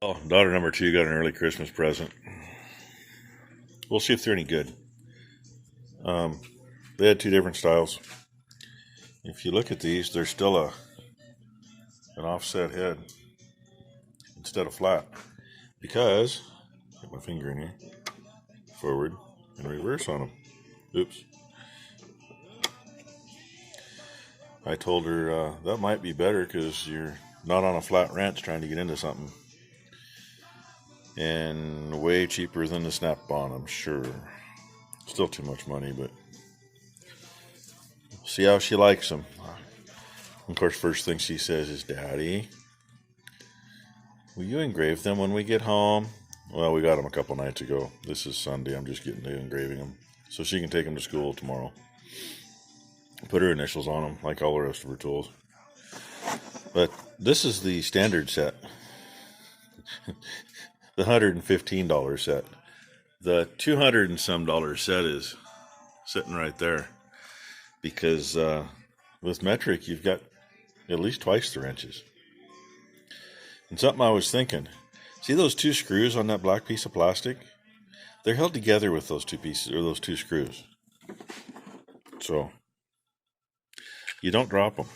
Oh, daughter number 2 got an early Christmas present. We'll see if they're any good. They had 2 different styles. If you look at these, they're still an offset head instead of flat. Because, get my finger in here, forward and reverse on them. Oops. I told her that might be better because you're not on a flat wrench trying to get into something. And way cheaper than the Snap-on, I'm sure. Still too much money, but see how she likes them. Of course, first thing she says is, "Daddy, will you engrave them when we get home?" Well, we got them a couple nights ago. This is Sunday. I'm just getting to engraving them so she can take them to school tomorrow. Put her initials on them like all the rest of her tools. But this is the standard set. The $115 set. The $200 and some set is sitting right there. Because with metric, you've got at least twice the wrenches. And something I was thinking, see those 2 screws on that black piece of plastic? They're held together with those 2 pieces, or those 2 screws. So, you don't drop them.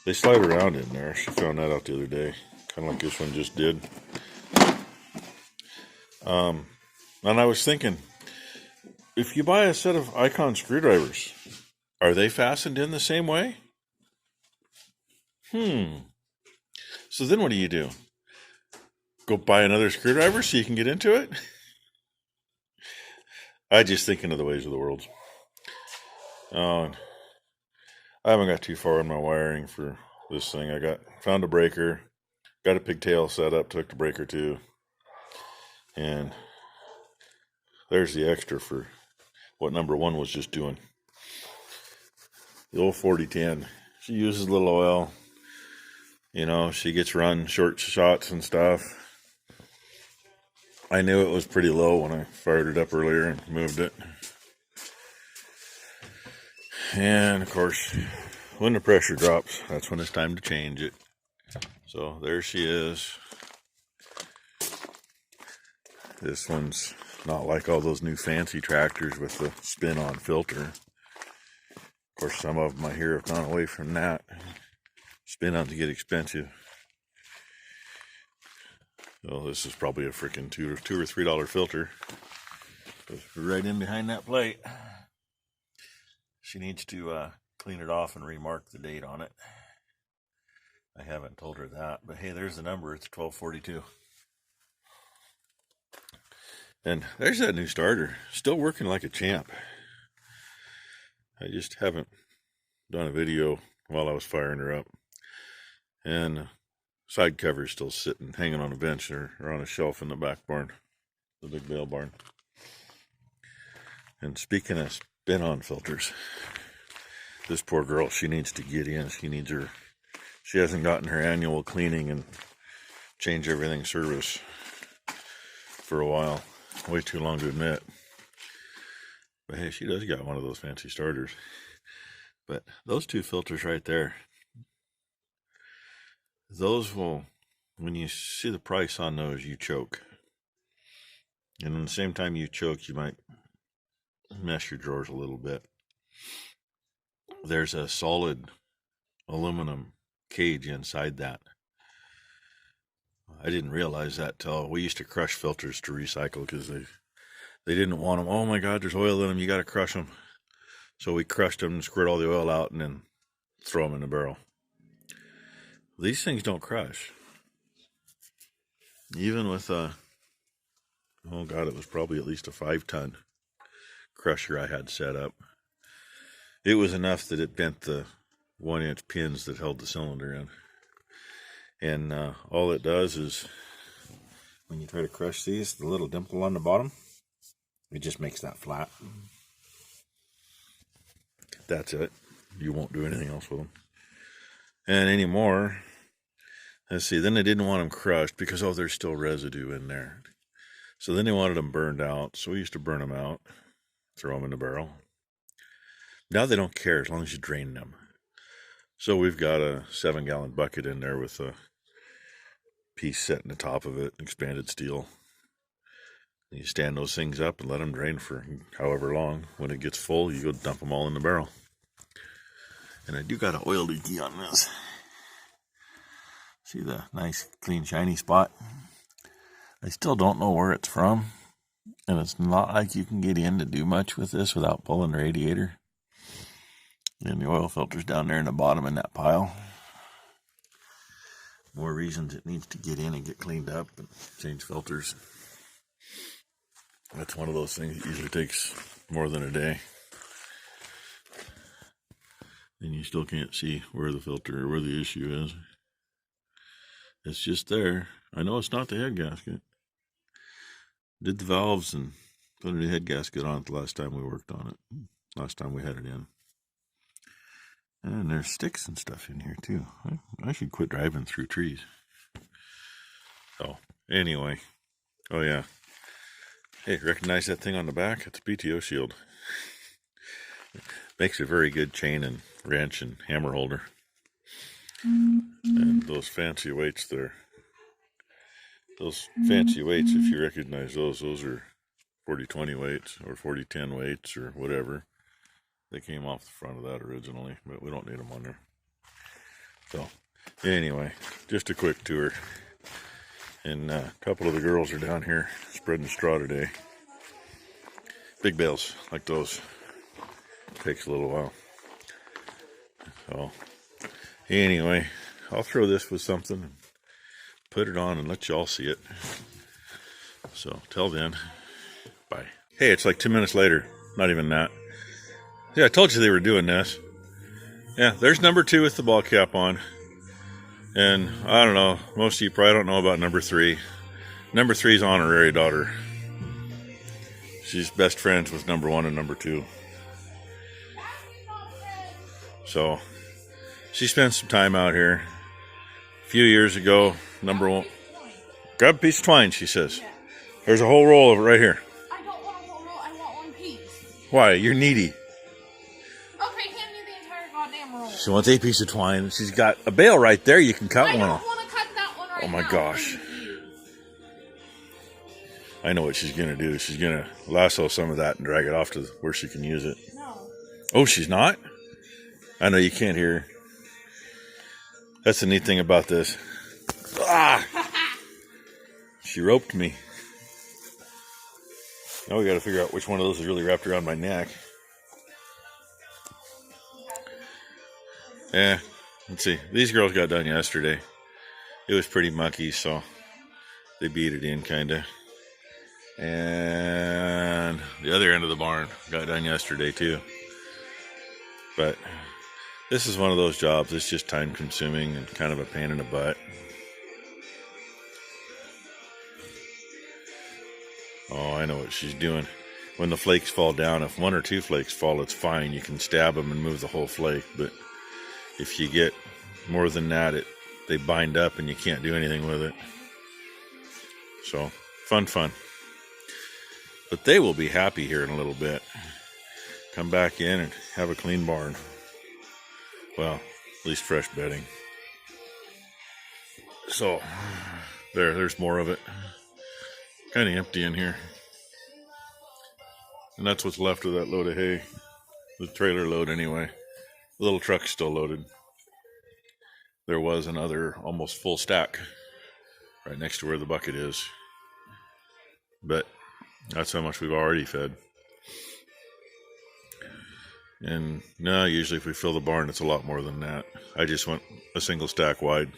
They slide around in there. She found that out the other day. Kind of like this one just did. And I was thinking, if you buy a set of Icon screwdrivers, are they fastened in the same way? So then what do? Go buy another screwdriver so you can get into it? I just thinking of the ways of the world. I haven't got too far in my wiring for this thing. Found a breaker, got a pigtail set up, took the breaker to, and there's the extra for what number 1 was just doing. The old 4010. She uses a little oil. You know, she gets run short shots and stuff. I knew it was pretty low when I fired it up earlier and moved it. And of course, when the pressure drops, that's when it's time to change it. So there she is. This one's not like all those new fancy tractors with the spin-on filter. Of course, some of them I hear have gone away from that. Spin-ons get expensive. Well, this is probably a freaking $2 or $3 filter. Goes right in behind that plate. She needs to clean it off and remark the date on it. I haven't told her that, but hey, there's the number. It's 1242. And there's that new starter, still working like a champ. I just haven't done a video while I was firing her up. And side cover's still sitting, hanging on a bench or on a shelf in the back barn, the big bale barn. And speaking of spin-on filters, this poor girl, she needs to get in. She hasn't gotten her annual cleaning and change everything service for a while. Way too long to admit. But hey, she does got one of those fancy starters. But those 2 filters right there, those will, when you see the price on those, you choke. And at the same time you choke, you might mess your drawers a little bit. There's a solid aluminum cage inside that. I didn't realize that till we used to crush filters to recycle because they didn't want them. Oh my God, there's oil in them. You got to crush them. So we crushed them and squirt all the oil out and then throw them in the barrel. These things don't crush. Even with oh God, it was probably at least a 5-ton crusher I had set up. It was enough that it bent the 1-inch pins that held the cylinder in. And all it does is, when you try to crush these, the little dimple on the bottom, it just makes that flat. That's it. You won't do anything else with them. And anymore, let's see, then they didn't want them crushed because, there's still residue in there. So then they wanted them burned out. So we used to burn them out, throw them in the barrel. Now they don't care as long as you drain them. So we've got a 7-gallon bucket in there with a piece set in the top of it, expanded steel. You stand those things up and let them drain for however long. When it gets full, you go dump them all in the barrel. And I do got an oil leaky on this. See the nice, clean, shiny spot? I still don't know where it's from. And it's not like you can get in to do much with this without pulling the radiator. And the oil filter's down there in the bottom in that pile. More reasons it needs to get in and get cleaned up and change filters. That's one of those things that usually takes more than a day. And you still can't see where the filter or where the issue is. It's just there. I know it's not the head gasket. Did the valves and put a new head gasket on it the last time we worked on it. Last time we had it in. And there's sticks and stuff in here too. I should quit driving through trees. So, anyway. Oh yeah. Hey, recognize that thing on the back? It's a PTO shield. Makes a very good chain and wrench and hammer holder. And those fancy weights there. Those fancy weights, if you recognize those are 40-20 weights or 40-10 weights or whatever. They came off the front of that originally, but we don't need them on there. So, anyway, just a quick tour. And a couple of the girls are down here spreading the straw today. Big bales like those. Takes a little while. So, anyway, I'll throw this with something and put it on and let you all see it. So, till then, bye. Hey, it's like 2 minutes later. Not even that. Yeah, I told you they were doing this. Yeah, there's number 2 with the ball cap on. And I don't know, most of you probably don't know about number 3. Number 3's honorary daughter. She's best friends with number 1 and number 2. So, she spent some time out here. A few years ago, number 1. Grab a piece of twine, she says. There's a whole roll of it right here. I don't want a whole roll, I want one piece. Why? You're needy. Okay, hand me the entire goddamn roll. She wants a piece of twine. She's got a bale right there. You can cut one. I don't want to cut that one right now. Oh my gosh. I know what she's going to do. She's going to lasso some of that and drag it off to where she can use it. No. Oh, she's not? I know you can't hear her. That's the neat thing about this. Ah! She roped me. Now we got to figure out which one of those is really wrapped around my neck. Yeah, let's see. These girls got done yesterday. It was pretty mucky, so they beat it in, kind of. And the other end of the barn got done yesterday, too. But this is one of those jobs. It's just time consuming and kind of a pain in the butt. Oh, I know what she's doing. When the flakes fall down, if 1 or 2 flakes fall, it's fine. You can stab them and move the whole flake. But if you get more than that, they bind up and you can't do anything with it. So, fun. But they will be happy here in a little bit. Come back in and have a clean barn. Well, at least fresh bedding. So, there's more of it. Kind of empty in here. And that's what's left of that load of hay. The trailer load anyway. The little truck's still loaded. There was another almost full stack right next to where the bucket is. But that's how much we've already fed. And no, usually if we fill the barn, it's a lot more than that. I just went a single stack wide.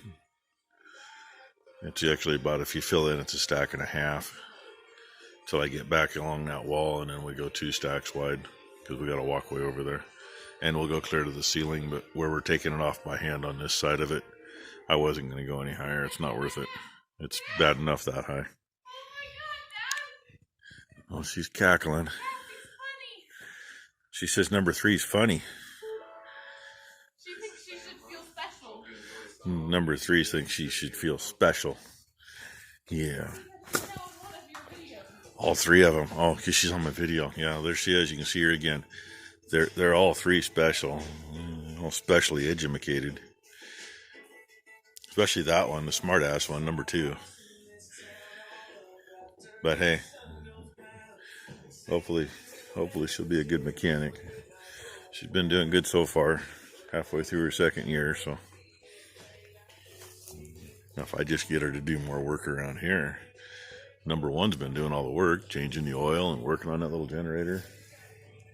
It's actually about, if you fill in, it's a stack and a half. Till I get back along that wall, and then we go 2 stacks wide, because we got a walkway over there. And we'll go clear to the ceiling, but where we're taking it off by hand on this side of it, I wasn't going to go any higher. It's not worth it. It's bad enough that high. Oh, she's cackling. She says number 3's funny. She thinks she should feel special. Number 3 thinks she should feel special. Yeah. All 3 of them. Oh, because she's on my video. Yeah, there she is. You can see her again. They're all 3 special. All specially educated. Especially that one, the smart ass one, number 2. But hey, hopefully she'll be a good mechanic. She's been doing good so far, halfway through her 2nd year, so now if I just get her to do more work around here. Number 1's been doing all the work, changing the oil and working on that little generator.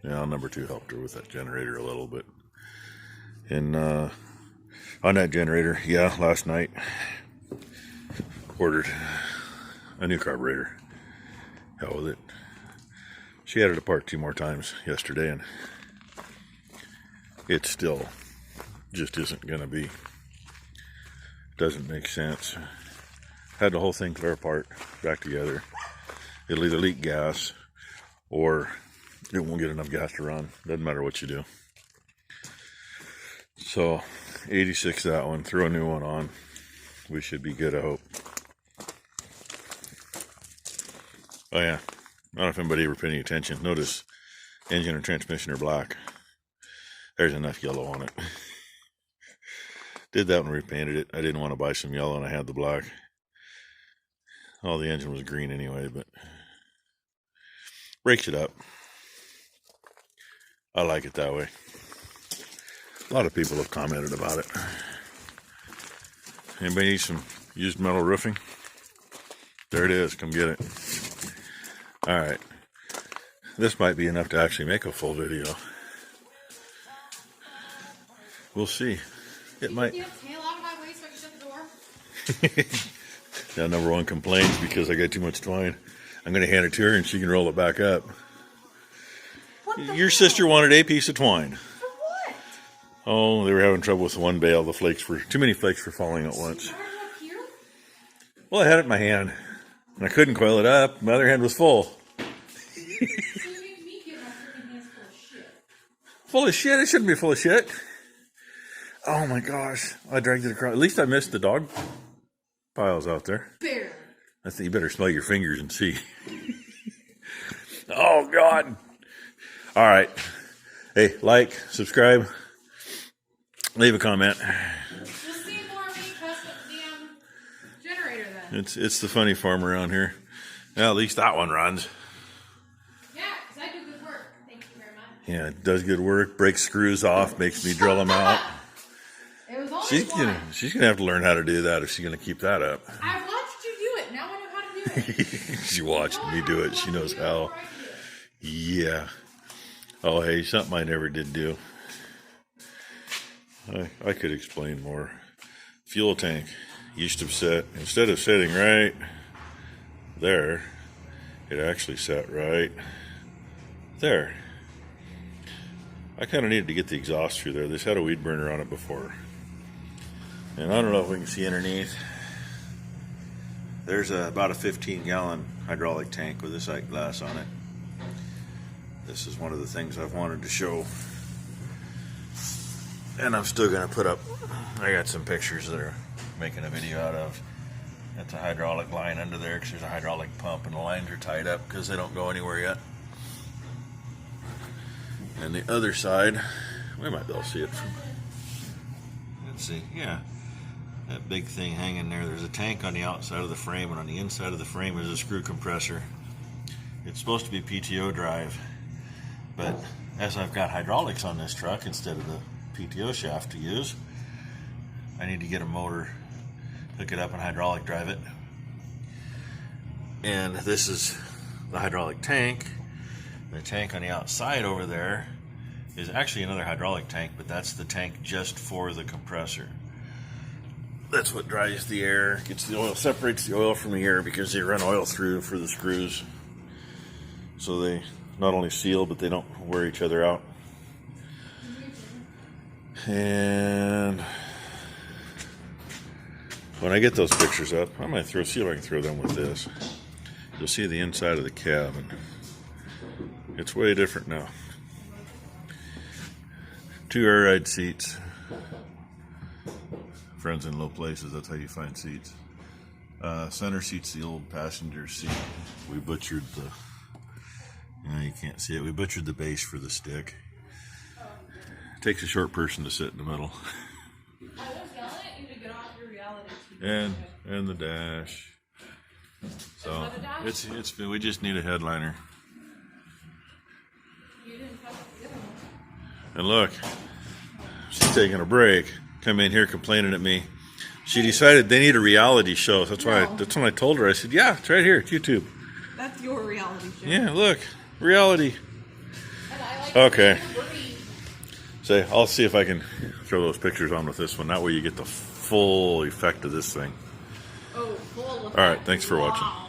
Yeah, number 2 helped her with that generator a little bit. And on that generator, yeah, last night ordered a new carburetor. Hell with it. She had it apart 2 more times yesterday, and it still just isn't gonna be. Doesn't make sense. Had the whole thing clear apart, back together. It'll either leak gas or it won't get enough gas to run. Doesn't matter what you do. So 86 that one, throw a new one on. We should be good, I hope. Oh yeah, I don't know if anybody ever paid any attention. Notice engine and transmission are black. There's enough yellow on it. Did that when we repainted it. I didn't want to buy some yellow and I had the black. Oh, the engine was green anyway, but breaks it up. I like it that way. A lot of people have commented about it. Anybody need some used metal roofing? There it is. Come get it. All right. This might be enough to actually make a full video. We'll see. It might. Get your tail out of my way so I can shut the door. Now, number 1 complains because I got too much twine. I'm going to hand it to her and she can roll it back up. Your sister wanted a piece of twine. For what? Oh, they were having trouble with one bale. The flakes were too many flakes for falling at once. Here? Well, I had it in my hand and I couldn't coil it up. My other hand was full. So you made me get my freaking hands full of shit. Full of shit? It shouldn't be full of shit. Oh my gosh. I dragged it across. At least I missed the dog piles out there. Barely. I think you better smell your fingers and see. Oh, God. All right. Hey, like, subscribe, leave a comment. You'll see more of me cussing the damn generator then. It's the funny farm around here. Well, at least that one runs. Yeah, because I do good work. Thank you very much. Yeah, it does good work. Breaks screws off, makes me drill them out. It was only She's gonna have to learn how to do that if she's gonna keep that up. I watched you do it. Now I know how to do it. She watched me do it. She knows how. Yeah. Oh, hey, something I never did do. I could explain more. Fuel tank used to set, instead of sitting right there, it actually sat right there. I kind of needed to get the exhaust through there. This had a weed burner on it before. And I don't know if we can see underneath. There's about a 15-gallon hydraulic tank with a sight glass on it. This is one of the things I've wanted to show. And I'm still going to put up, I got some pictures that are making a video out of. That's a hydraulic line under there because there's a hydraulic pump and the lines are tied up because they don't go anywhere yet. And the other side, we might be able to see it from, let's see, yeah. That big thing hanging there, there's a tank on the outside of the frame, and on the inside of the frame is a screw compressor. It's supposed to be PTO drive, but as I've got hydraulics on this truck instead of the PTO shaft to use, I need to get a motor, hook it up and hydraulic drive it. And this is the hydraulic tank. The tank on the outside over there is actually another hydraulic tank, but that's the tank just for the compressor. That's what dries the air, gets the oil, separates the oil from the air because they run oil through for the screws. So they not only seal, but they don't wear each other out. And when I get those pictures up, I might see if I can throw them with this. You'll see the inside of the cab, and it's way different now. 2 air ride seats. Friends in low places, that's how you find seats. Center seat's the old passenger seat. We butchered the, you can't see it, we butchered the base for the stick. It takes a short person to sit in the middle. I was yelling at you to get off your reality and the dash. So it's we just need a headliner. You didn't touch the other one. And look, she's taking a break. Come in here complaining at me. She decided they need a reality show. That's why. That's when I told her. I said, "Yeah, it's right here. It's YouTube." That's your reality show. Yeah, look, reality. And I like Okay. the breed. Say, I'll see if I can throw those pictures on with this one. That way you get the full effect of this thing. Oh, full of All right, thanks for watching. Wow.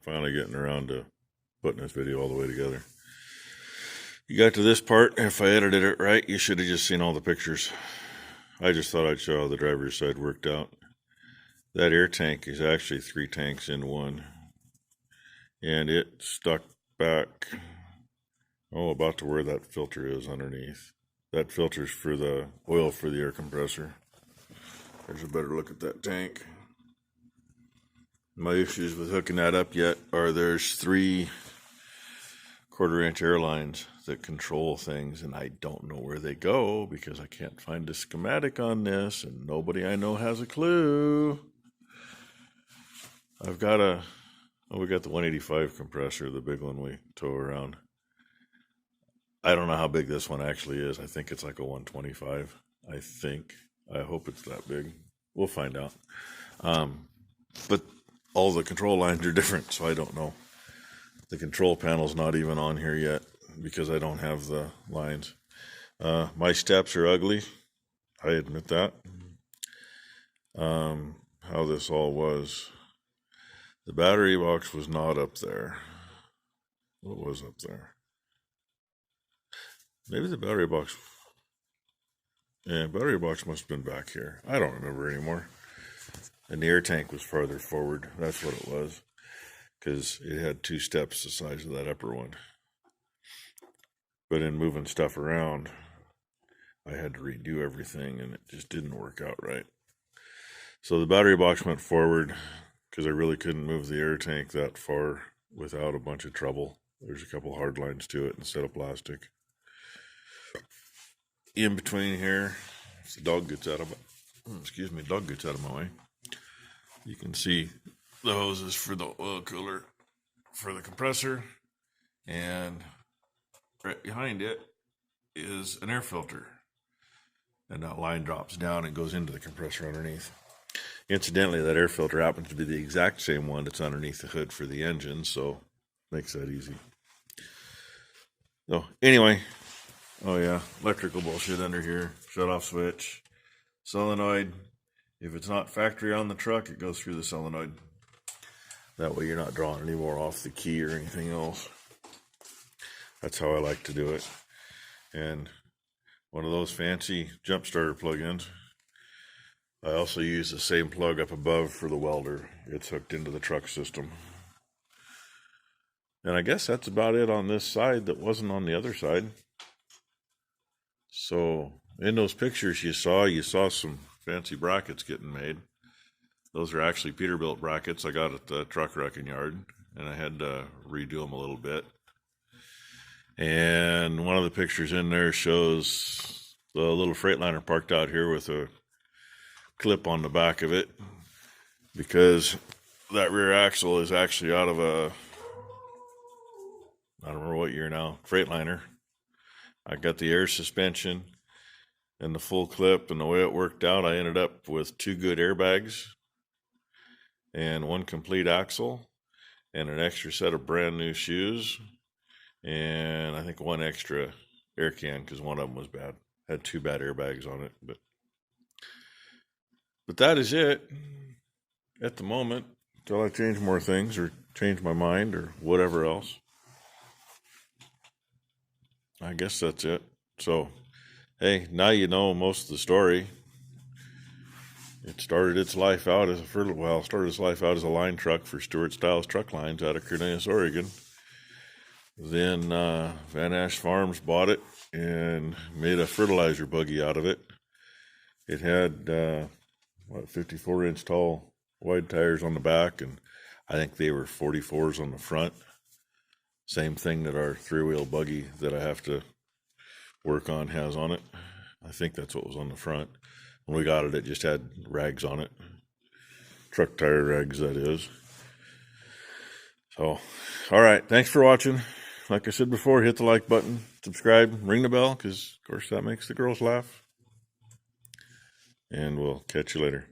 Finally getting around to putting this video all the way together. You got to this part. If I edited it right, you should have just seen all the pictures. I just thought I'd show how the driver's side worked out. That air tank is actually 3 tanks in one. And it stuck back, about to where that filter is underneath. That filter's for the oil for the air compressor. There's a better look at that tank. My issues with hooking that up yet are there's 3 1/4-inch air lines that control things, and I don't know where they go because I can't find a schematic on this, and nobody I know has a clue. I've got we got the 185 compressor, the big one we tow around. I don't know how big this one actually is. I think it's like a 125. I hope it's that big. We'll find out. But all the control lines are different, so I don't know. The control panel's not even on here yet because I don't have the lines. My steps are ugly. I admit that. How this all was. The battery box was not up there. What was up there? Maybe the battery box. Yeah, battery box must have been back here. I don't remember anymore. And the air tank was farther forward. That's what it was. Because it had 2 steps the size of that upper one. But in moving stuff around, I had to redo everything, and it just didn't work out right. So the battery box went forward because I really couldn't move the air tank that far without a bunch of trouble. There's a couple hard lines to it instead of plastic. In between here, if the dog gets out of my way, you can see the hoses for the oil cooler for the compressor, and right behind it is an air filter, and that line drops down and goes into the compressor underneath. Incidentally, that air filter happens to be the exact same one that's underneath the hood for the engine, so makes that easy. So anyway, oh yeah, electrical bullshit under here. Shut off switch, solenoid. If it's not factory on the truck, it goes through the solenoid. That way you're not drawing any more off the key or anything else. That's how I like to do it. And one of those fancy jump starter plug-ins. I also use the same plug up above for the welder. It's hooked into the truck system. And I guess that's about it on this side that wasn't on the other side. So in those pictures you saw some fancy brackets getting made. Those are actually Peterbilt brackets I got at the truck wrecking yard, and I had to redo them a little bit. And one of the pictures in there shows the little Freightliner parked out here with a clip on the back of it, because that rear axle is actually out of a, I don't remember what year now, Freightliner. I got the air suspension and the full clip, and the way it worked out, I ended up with 2 good airbags and 1 complete axle and an extra set of brand new shoes, and I think 1 extra air can because one of them was bad. Had 2 bad airbags on it, but that is it at the moment until I change more things or change my mind or whatever else. I guess that's it. So, hey, now you know most of the story. It started its life out as a line truck for Stewart Stiles Truck Lines out of Cornelius, Oregon. Then Van Ash Farms bought it and made a fertilizer buggy out of it. It had 54-inch tall wide tires on the back, and I think they were 44s on the front. Same thing that our 3-wheel buggy that I have to work on has on it. I think that's what was on the front. When we got it, it just had rags on it. Truck tire rags, that is. So, all right. Thanks for watching. Like I said before, hit the like button, subscribe, ring the bell, because, of course, that makes the girls laugh. And we'll catch you later.